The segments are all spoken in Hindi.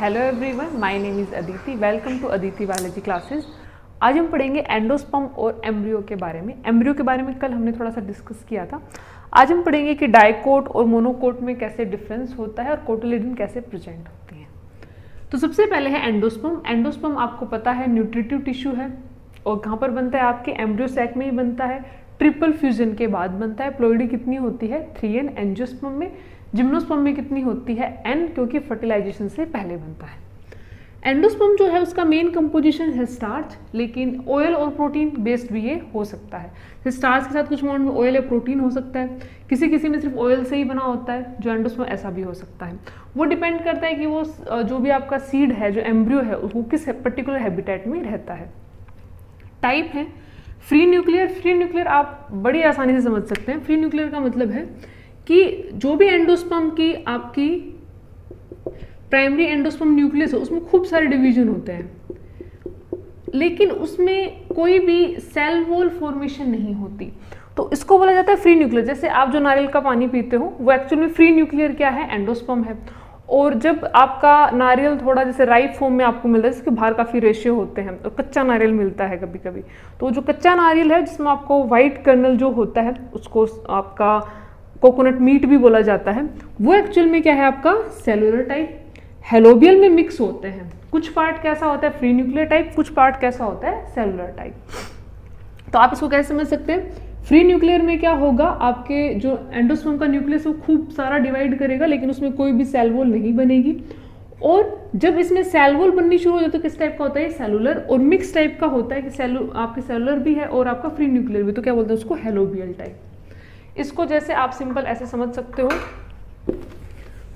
Hello everyone, my name is Aditi. Welcome to Aditi biology classes. आज हम पढ़ेंगे एंडोस्पर्म और एम्ब्रियो के बारे में। एम्ब्रियो के बारे में कल हमने थोड़ा सा डिस्कस किया था। आज हम पढ़ेंगे कि डाइकोट और मोनोकोट में कैसे डिफरेंस होता है और कोटिलिडन कैसे प्रेजेंट होती है। तो सबसे पहले है एंडोस्पर्म। एंडोस्पर्म आपको पता है न्यूट्रिटिव टिश्यू है और कहाँ पर बनता है, आपके एम्ब्रियो सैक में ही बनता है। ट्रिपल फ्यूजन के बाद बनता है। प्लोइडी कितनी होती है 3n एंजियोस्पर्म में। जिम्नोस्पर्म में कितनी होती है n, क्योंकि फर्टिलाइजेशन से पहले बनता है। एंडोस्पर्म जो है उसका मेन कंपोजिशन है स्टार्च, लेकिन ऑयल और प्रोटीन बेस्ड भी ये हो सकता है। स्टार्च के साथ कुछ अमाउंट में ऑयल या प्रोटीन हो सकता है। किसी किसी में सिर्फ ऑयल से ही बना होता है। जो एंडोस्पर्म ऐसा भी हो सकता है। वो डिपेंड करता है कि वो जो भी आपका सीड है, जो एम्ब्रियो है, वो किस पर्टिकुलर हैबिटेट में रहता है। टाइप है फ्री न्यूक्लियर। फ्री न्यूक्लियर आप बड़ी आसानी से समझ सकते हैं। फ्री न्यूक्लियर का मतलब है कि जो भी एंडोस्पर्म की आपकी प्राइमरी एंडोस्पर्म न्यूक्लियस है उसमें खूब सारे डिवीजन होते हैं, लेकिन उसमें कोई भी सेल वॉल फॉर्मेशन नहीं होती, तो इसको बोला जाता है फ्री न्यूक्लियर। जैसे आप जो नारियल का पानी पीते हो वो एक्चुअल में फ्री न्यूक्लियर क्या है, एंडोस्पर्म है। और जब आपका नारियल थोड़ा जैसे राइप फॉर्म में आपको मिलता है, जिसके बाहर काफ़ी रेशियो होते हैं, और कच्चा नारियल मिलता है कभी कभी, तो जो कच्चा नारियल है जिसमें आपको वाइट कर्नल जो होता है उसको आपका कोकोनट मीट भी बोला जाता है, वो एक्चुअल में क्या है आपका सेलुलर टाइप। हेलोबियल में मिक्स होते हैं। कुछ पार्ट कैसा होता है फ्री न्यूक्लियर टाइप, कुछ पार्ट कैसा होता है सेलुलर टाइप। तो आप इसको कैसे समझ सकते हैं, फ्री न्यूक्लियर में क्या होगा, आपके जो एंडोस्पर्म का न्यूक्लियस वो खूब सारा डिवाइड करेगा, लेकिन उसमें कोई भी सेल वॉल नहीं बनेगी। और जब इसमें सेल वॉल बननी शुरू हो जाए तो किस टाइप का होता है, सेलुलर। और मिक्स टाइप का होता है कि आपके सेलुलर भी है और आपका फ्री न्यूक्लियर भी, तो क्या बोलते हैं उसको, हेलोबियल टाइप। इसको जैसे आप सिंपल ऐसे समझ सकते हो,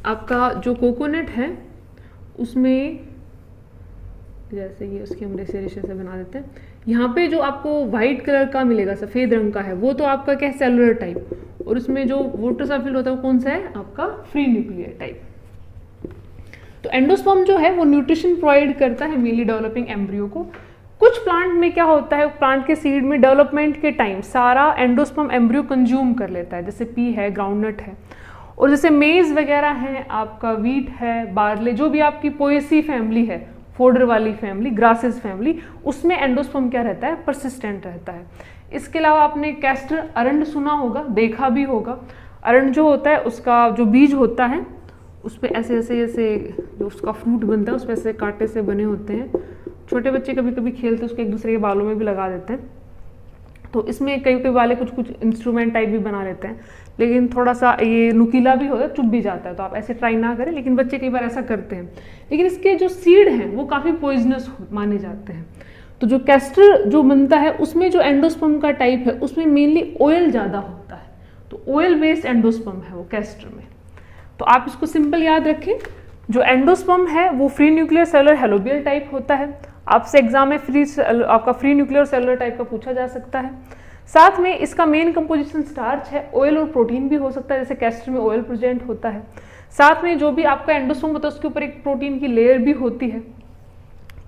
आपका जो कोकोनट है उसमें जैसे ये उसके हम रेशे से बना देते हैं। यहाँ पे जो आपको व्हाइट कलर का मिलेगा, सफ़ेद रंग का है, वो तो आपका क्या है, सेलुलर टाइप। और उसमें जो वाटर सा फिल होता है वो कौन सा है, आपका फ्री न्यूक्लियर टाइप। तो एंडोस्पर्म जो है वो न्यूट्रिशन प्रोवाइड करता है मेनली डेवलपिंग एम्ब्रियो को। कुछ प्लांट में क्या होता है, प्लांट के सीड में डेवलपमेंट के टाइम सारा एंडोस्पर्म एम्ब्रियो कंज्यूम कर लेता है, जैसे पी है, ग्राउंडनट है, और जैसे मेज वगैरह है, आपका वीट है, बार्ले, जो भी आपकी पोएसी फैमिली है, फोडर वाली फैमिली, ग्रासेस फैमिली, उसमें एंडोस्पर्म क्या रहता है, परसिस्टेंट रहता है। इसके अलावा आपने कैस्टर अरंड सुना होगा, देखा भी होगा। अरंड जो होता है उसका जो बीज होता है उस पर ऐसे ऐसे ऐसे जो उसका फ्रूट बनता है उस पर ऐसे कांटे से बने होते हैं। छोटे बच्चे कभी कभी खेलते हैं उसको एक दूसरे के बालों में भी लगा देते हैं। तो इसमें कई कई वाले कुछ कुछ इंस्ट्रूमेंट टाइप भी बना लेते हैं, लेकिन थोड़ा सा ये नुकीला भी होता है, चुभ भी जाता है, तो आप ऐसे ट्राई ना करें, लेकिन बच्चे कई बार ऐसा करते हैं। लेकिन इसके जो सीड हैं वो काफ़ी पॉइजनस माने जाते हैं। तो जो कैस्टर जो बनता है उसमें जो एंडोस्पर्म का टाइप है उसमें मेनली ऑयल ज़्यादा होता है, तो ऑयल बेस्ड एंडोस्पर्म है वो कैस्टर में। तो आप इसको सिंपल याद रखें, जो एंडोस्पर्म है वो free nuclear cellular helobial type होता है। आपसे एग्जाम में आपका फ्री न्यूक्लियर सेलुलर टाइप का पूछा जा सकता है। साथ में इसका मेन कंपोजिशन स्टार्च है, ऑयल और प्रोटीन भी हो सकता है, जैसे कैस्टर में ऑयल प्रेजेंट होता है। साथ में जो भी आपका एंडोस्पर्म होता है उसके ऊपर एक प्रोटीन की लेयर भी होती है।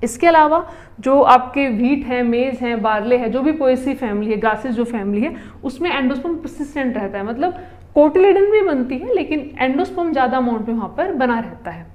इसके अलावा जो आपके व्हीट है, मेज है, बार्ले है, जो भी पोएसी फैमिली है, ग्रासेस जो फैमिली है, उसमें एंडोस्पर्म परसिस्टेंट रहता है, मतलब कोटिलिडन भी बनती है लेकिन एंडोस्पर्म ज़्यादा अमाउंट में वहाँ पर बना रहता है।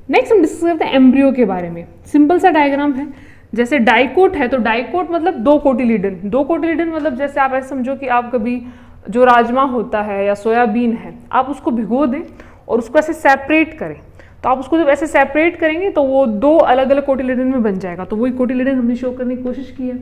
नेक्स्ट हम डिस्कस करते हैं एम्ब्रियो के बारे में। सिंपल सा डायग्राम है, जैसे डाइकोट है तो डाइकोट मतलब दो कोटिलिडन। दो कोटिलिडन मतलब जैसे आप ऐसे समझो कि आप कभी जो राजमा होता है या सोयाबीन है, आप उसको भिगो दें और उसको ऐसे सेपरेट करें, तो आप उसको जब ऐसे सेपरेट करेंगे तो वो दो अलग अलग कोटिलिडन में बन जाएगा। तो वही कोटिलिडन हमने शो करने की कोशिश की है।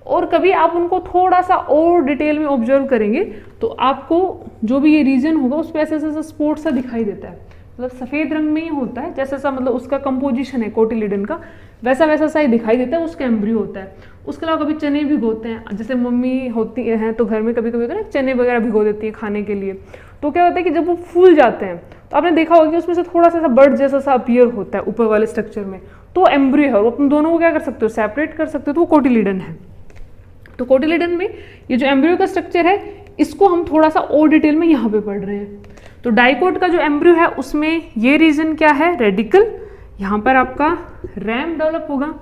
और कभी आप उनको थोड़ा सा और डिटेल में ऑब्जर्व करेंगे तो आपको जो भी ये रीजन होगा उस पर ऐसा ऐसा स्पॉट सा दिखाई देता है, मतलब सफ़ेद रंग में ही होता है, जैसा सा मतलब उसका कंपोजिशन है कोटिलिडन का, वैसा वैसा सा ही दिखाई देता है, उसका एम्ब्रियो होता है। उसके अलावा कभी चने भिगोते हैं, जैसे मम्मी होती हैं तो घर में कभी कभी ना चने वगैरह भिगो देती है खाने के लिए, तो क्या होता है कि जब वो फूल जाते हैं तो आपने देखा होगा कि उसमें से थोड़ा सा बर्ड जैसा सा अपीयर होता है ऊपर वाले स्ट्रक्चर में, तो एम्ब्रियो है। और अपन दोनों को क्या कर सकते हो, सेपरेट कर सकते हो, तो वो कोटिलिडन है। तो कोटिलिडन में ये जो एम्ब्रियो का स्ट्रक्चर है इसको हम थोड़ा सा और डिटेल में यहाँ पे पढ़ रहे हैं। तो डाइकोट का जो एम्ब्रियो है उसमें ये रीजन क्या है, रेडिकल, यहाँ पर आपका रैम डेवलप होगा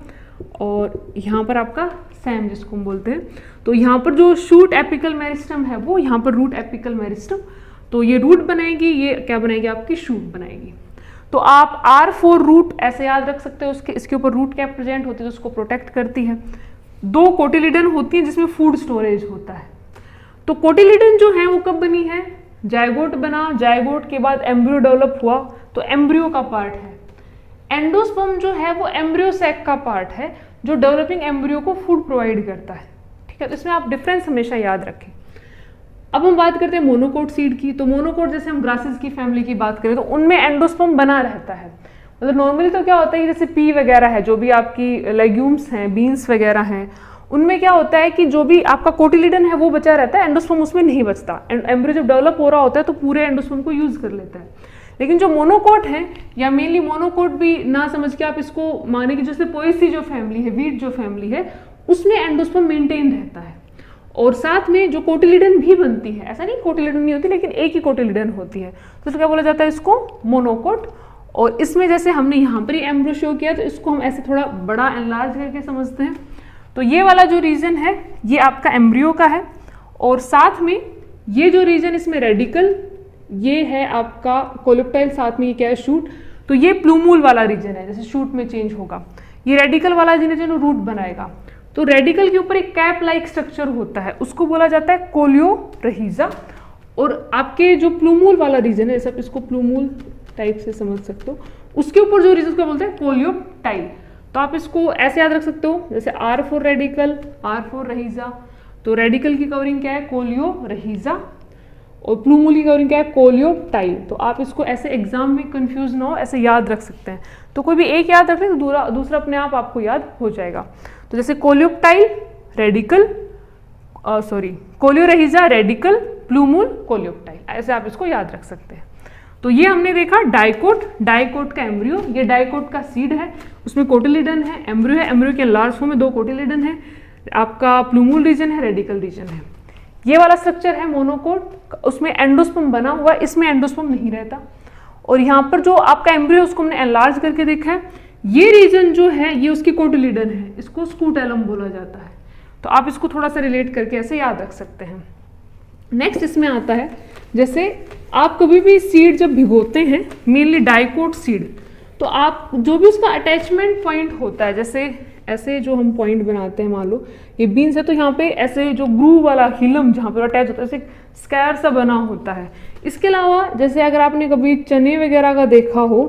और यहाँ पर आपका सैम जिसको हम बोलते हैं। तो यहाँ पर जो शूट एपिकल मेरिस्टम है वो यहाँ पर रूट एपिकल मेरिस्टम, तो ये रूट बनाएगी, ये क्या बनाएगी, आपकी शूट बनाएगी। तो आप R4 रूट ऐसे याद रख सकते हो, इसके ऊपर रूट कैप प्रेजेंट होती है तो उसको प्रोटेक्ट करती है। 2 कोटिलिडन होती है जिसमें फूड स्टोरेज होता है। तो कोटिलिडन जो है वो कब बनी है, जायगोट बना, जायगोट के बाद एम्ब्रियो डेवलप हुआ तो एम्ब्रियो का पार्ट है। एंडोस्पर्म जो है वो एम्ब्रियो सैक का पार्ट है जो डेवलपिंग एम्ब्रियो को फूड प्रोवाइड करता है। ठीक है, तो इसमें आप डिफरेंस हमेशा याद रखें। अब हम बात करते हैं मोनोकोट सीड की। तो मोनोकोट जैसे हम ग्रासेस की फैमिली की बात करें तो उनमें एंडोस्पर्म बना रहता है। मतलब नॉर्मली तो क्या होता है जैसे पी वगैरह है, जो भी आपकी लेग्यूम्स हैं, बीन्स वगैरह हैं, उनमें क्या होता है कि जो भी आपका कोटिलिडन है वो बचा रहता है, एंडोस्पर्म उसमें नहीं बचता। एम्ब्रियो जब डेवलप हो रहा होता है तो पूरे एंडोस्पर्म को यूज कर लेता है। लेकिन जो मोनोकोट है, या मेनली मोनोकोट भी ना समझ के आप इसको माने कि जैसे पोएसी जो फैमिली है, वीट जो फैमिली है, उसमें एंडोस्पर्म मेंटेन रहता है। और साथ में जो कोटिलिडन भी बनती है, ऐसा नहीं कोटिलिडन नहीं होती लेकिन एक ही कोटिलिडन होती है, तो क्या बोला जाता है इसको, मोनोकोट। और इसमें जैसे हमने यहाँ पर ही एम्ब्रियो शो किया तो इसको हम ऐसे थोड़ा बड़ा एनलार्ज करके समझते हैं। तो ये वाला जो रीजन है ये आपका एम्ब्रियो का है, और साथ में ये जो रीजन इसमें रेडिकल, ये है आपका कोलेप्टाइल, साथ में ये क्या है, शूट। तो ये प्लूमूल वाला रीजन है, जैसे शूट में चेंज होगा। ये रेडिकल वाला रीजन रूट बनाएगा। तो रेडिकल के ऊपर एक कैप लाइक स्ट्रक्चर होता है, उसको बोला जाता है कोलियोरहीजा। और आपके जो प्लूमूल वाला रीजन है, सब इसको प्लूमूल टाइप से समझ सकते हो, उसके ऊपर जो रीजन को बोलते हैं कोलियोप्टाइल। तो आप इसको ऐसे याद रख सकते हो, जैसे R4 रेडिकल, R4 रहीजा। तो रेडिकल की कवरिंग क्या है, कोलियोरहीजा, और प्लूमूल की कवरिंग क्या है, कोलियोप्टाइल। तो आप इसको ऐसे एग्जाम में कंफ्यूज ना हो, ऐसे याद रख सकते हैं। तो कोई भी एक याद रखें तो दूसरा अपने आप आपको याद हो जाएगा। तो जैसे coleoptile radicle, coleorhiza radicle, plumule coleoptile, ऐसे आप इसको याद रख सकते हैं। तो ये हमने देखा डाइकोट, डाइकोट का एम्ब्रियो, ये डाइकोट का सीड है, उसमें कोटिलिडन है, एम्ब्रियो है, एम्ब्रियो के लार्ज फॉर्म में 2 कोटिलिडन है, आपका प्लूमूल रीजन है, रेडिकल रीजन है। ये वाला स्ट्रक्चर है मोनोकोट, उसमें एंडोस्पर्म बना हुआ, इसमें एंडोस्पर्म नहीं रहता। और यहाँ पर जो आपका एम्ब्रियो उसको हमने एनलार्ज करके देखा है, ये रीजन जो है ये उसकी कोटिलिडन है, इसको स्कूटेलम बोला जाता है। तो आप इसको थोड़ा सा रिलेट करके ऐसे याद रख सकते हैं। नेक्स्ट इसमें आता है, जैसे आप कभी भी सीड जब भिगोते हैं, मेनली डाइकोट सीड, तो आप जो भी उसका अटैचमेंट पॉइंट होता है, जैसे ऐसे जो हम पॉइंट बनाते हैं, मान लो ये बीन्स है तो यहाँ पे ऐसे जो ग्रूव वाला हिलम जहाँ पर अटैच होता है, ऐसे स्क्वायर सा बना होता है। इसके अलावा जैसे अगर आपने कभी चने वगैरह का देखा हो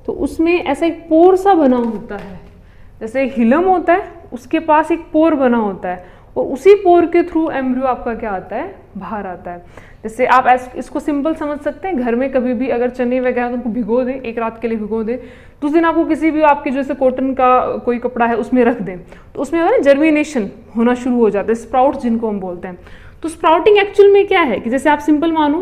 तो उसमें ऐसा एक पोर सा बना होता है, जैसे हिलम होता है उसके पास एक पोर बना होता है, और उसी पोर के थ्रू एम्ब्रियो आपका क्या आता है, बाहर आता है। जैसे आप इसको सिंपल समझ सकते हैं, घर में कभी भी अगर चने वगैरह उनको भिगो दें, एक रात के लिए भिगो दें, तो उस दिन आपको किसी भी आपके जैसे कॉटन का कोई कपड़ा है उसमें रख दें, तो उसमें जर्मिनेशन होना शुरू हो जाता है, स्प्राउट्स जिनको हम बोलते हैं। तो स्प्राउटिंग एक्चुअल में क्या है कि जैसे आप सिंपल मानो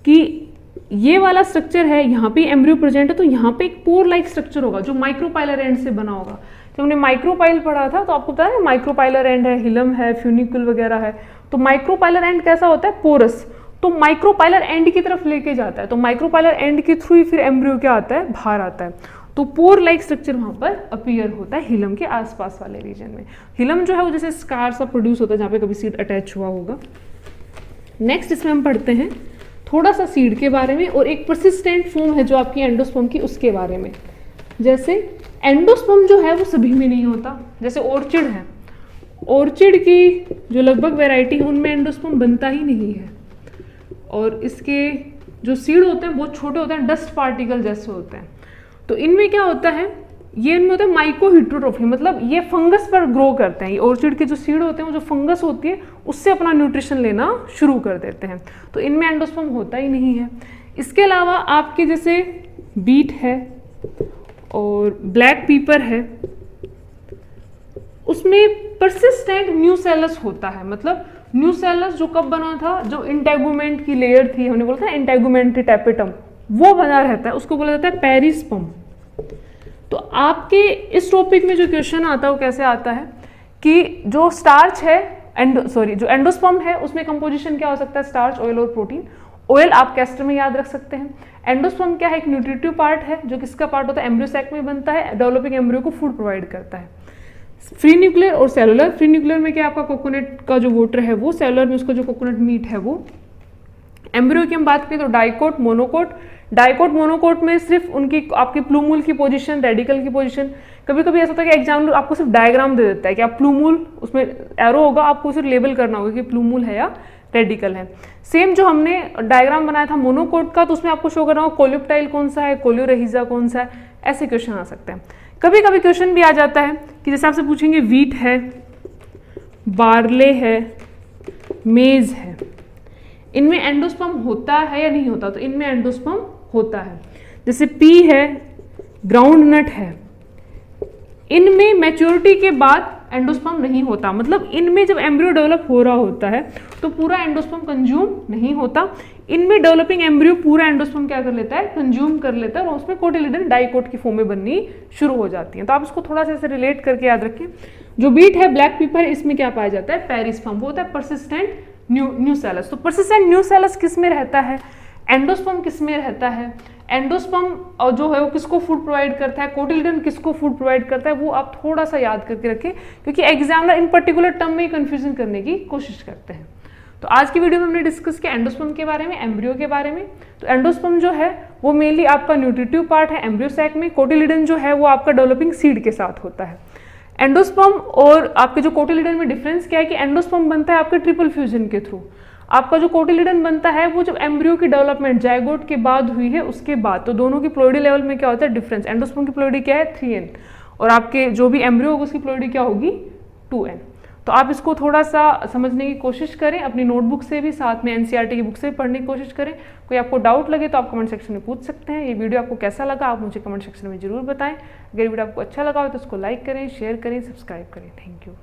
कि ये वाला स्ट्रक्चर है, यहाँ पे एम्ब्रियो प्रेजेंट है, तो यहाँ पे एक पोर लाइक स्ट्रक्चर होगा जो माइक्रोपाइलर एंड से बना होगा। जब हमने माइक्रोपाइल पढ़ा था तो आपको पता है माइक्रोपाइलर एंड है, हिलम है, फ्यूनिकल वगैरह है। तो माइक्रोपाइलर एंड कैसा होता है, पोरस, तो माइक्रोपाइलर एंड की तरफ लेके जाता है, तो माइक्रोपाइलर एंड के थ्रू ही फिर एम्ब्रियो क्या आता है, बाहर आता है। तो पोर लाइक स्ट्रक्चर वहां पर अपीयर होता है हिलम के आसपास वाले रीजन में। हिलम जो है वो जैसे स्कार सा प्रोड्यूस होता है जहाँ पे कभी सीड अटैच हुआ होगा। नेक्स्ट इसमें हम पढ़ते हैं थोड़ा सा सीड के बारे में, और एक परसिस्टेंट फॉर्म है जो आपकी एंडोस्पर्म की, उसके बारे में। जैसे एंडोस्पर्म जो है वो सभी में नहीं होता, जैसे ऑर्चिड है, ऑर्चिड की जो लगभग वैरायटी है उनमें एंडोस्पर्म बनता ही नहीं है, और इसके जो सीड होते हैं बहुत छोटे होते हैं, डस्ट पार्टिकल जैसे होते हैं। तो इनमें क्या होता है, ये इनमें होता है माइकोहिट्रोट्रोफी, मतलब ये फंगस पर ग्रो करते हैं। ये ऑर्चिड के जो सीड होते हैं वो जो फंगस होती है उससे अपना न्यूट्रिशन लेना शुरू कर देते हैं, तो इनमें एंडोस्पर्म होता ही नहीं है। इसके अलावा आपके जैसे बीट है और ब्लैक पीपर है, उसमें परसिस्टेंट न्यूसेलस होता है। मतलब न्यूसेलस जो कब बना था, जो इंटेगुमेंट की लेयर थी, हमने बोला था इंटेगुमेंट्री टैपेटम, वो बना रहता है, उसको बोला जाता है पेरिस्पर्म। तो आपके इस टॉपिक में जो क्वेश्चन आता है वो कैसे आता है कि जो स्टार्च है, जो एंडोस्पर्म है उसमें कंपोजिशन क्या हो सकता है, स्टार्च, ऑयल और प्रोटीन। ऑयल आप कैस्टर में याद रख सकते हैं। एंडोस्पर्म क्या है, एक न्यूट्रिटिव पार्ट है जो किसका पार्ट होता है, एम्ब्रियो सैक में बनता है, डेवलपिंग एम्ब्रियो को फूड प्रोवाइड करता है। फ्री न्यूक्लियर और सेलुलर, फ्री न्यूक्लियर में क्या आपका कोकोनट का जो वाटर है वो, सेलुलर में उसका जो कोकोनट मीट है वो। एम्ब्रियो की हम बात करें तो डाइकोट, मोनोकोट, डाइकोट मोनोकोट में सिर्फ उनकी आपकी प्लूमूल की पोजीशन, रेडिकल की पोजीशन, कभी कभी ऐसा होता है कि एग्जामिनर आपको सिर्फ डायग्राम दे देता है कि आप प्लूमूल, उसमें एरो होगा, आपको सिर्फ लेबल करना होगा कि प्लूमूल है या रेडिकल है। सेम जो हमने डायग्राम बनाया था मोनोकोट का, तो उसमें आपको शो करना होगा कोल्यूप्टाइल कौन सा है, कोल्यूरेहिजा कौन सा है, ऐसे क्वेश्चन आ सकते हैं। कभी कभी क्वेश्चन भी आ जाता है कि जैसे आपसे पूछेंगे वीट है, बार्ले है, मेज है, इनमें एंडोस्पर्म होता है या नहीं होता, तो इनमें एंडोस्पर्म होता है। जैसे पी है, ग्राउंड नट है, इनमें मैच्योरिटी के बाद एंडोस्पर्म नहीं होता, मतलब इनमें जब एम्ब्रियो डेवलप हो रहा होता है तो पूरा एंडोस्पर्म कंज्यूम नहीं होता, इनमें डेवलपिंग एम्ब्रियो पूरा एंडोस्पर्म क्या कर लेता है, कंज्यूम कर लेता है, और उसमें कोटिलिडन डाइकोट की फॉर्म में बननी शुरू हो जाती है। तो आप इसको थोड़ा सा ऐसे रिलेट करके याद रखें। जो बीट है, ब्लैक पीपर, इसमें क्या पाया जाता है, पेरिस्पर्म, वो होता है परसिस्टेंट न्यूसेलस। तो परसिस्टेंट न्यूसेलस किस में रहता है, एंडोस्पर्म किस में रहता है, एंडोस्पर्म जो है वो किसको फूड प्रोवाइड करता है, कोटिलिडन किसको फूड प्रोवाइड करता है, वो आप थोड़ा सा याद करके रखें, क्योंकि एग्जामिनर इन पर्टिकुलर टर्म में कंफ्यूजन करने की कोशिश करते हैं। तो आज की वीडियो में हमने डिस्कस किया एंडोस्पर्म के बारे में, एम्ब्रियो के बारे में। तो एंडोस्पर्म जो है वो मेनली आपका न्यूट्रिटिव पार्ट है एम्ब्रियो सैक में, कोटिलिडन जो है वो आपका डेवलपिंग सीड के साथ होता है। एंडोस्पर्म और आपके जो कोटिलिडन में डिफरेंस क्या है कि एंडोस्पर्म बनता है आपके ट्रिपल फ्यूजन के थ्रू, आपका जो कोटिलिडन बनता है वो जब एम्ब्रियो की डेवलपमेंट जायगोट के बाद हुई है उसके बाद। तो दोनों की प्लोइडी लेवल में क्या होता है डिफरेंस, एंडोस्पर्म की प्लोइडी क्या है 3n, और आपके जो भी एम्ब्रियो होगा उसकी प्लोइडी क्या होगी 2n। तो आप इसको थोड़ा सा समझने की कोशिश करें, अपनी नोटबुक से भी, साथ में एनसीईआरटी की बुक से भी पढ़ने की कोशिश करें। कोई आपको डाउट लगे तो आप कमेंट सेक्शन में पूछ सकते हैं। ये वीडियो आपको कैसा लगा आप मुझे कमेंट सेक्शन में जरूर बताएं। अगर वीडियो आपको अच्छा लगा हो तो इसको लाइक करें, शेयर करें, सब्सक्राइब करें। Thank you.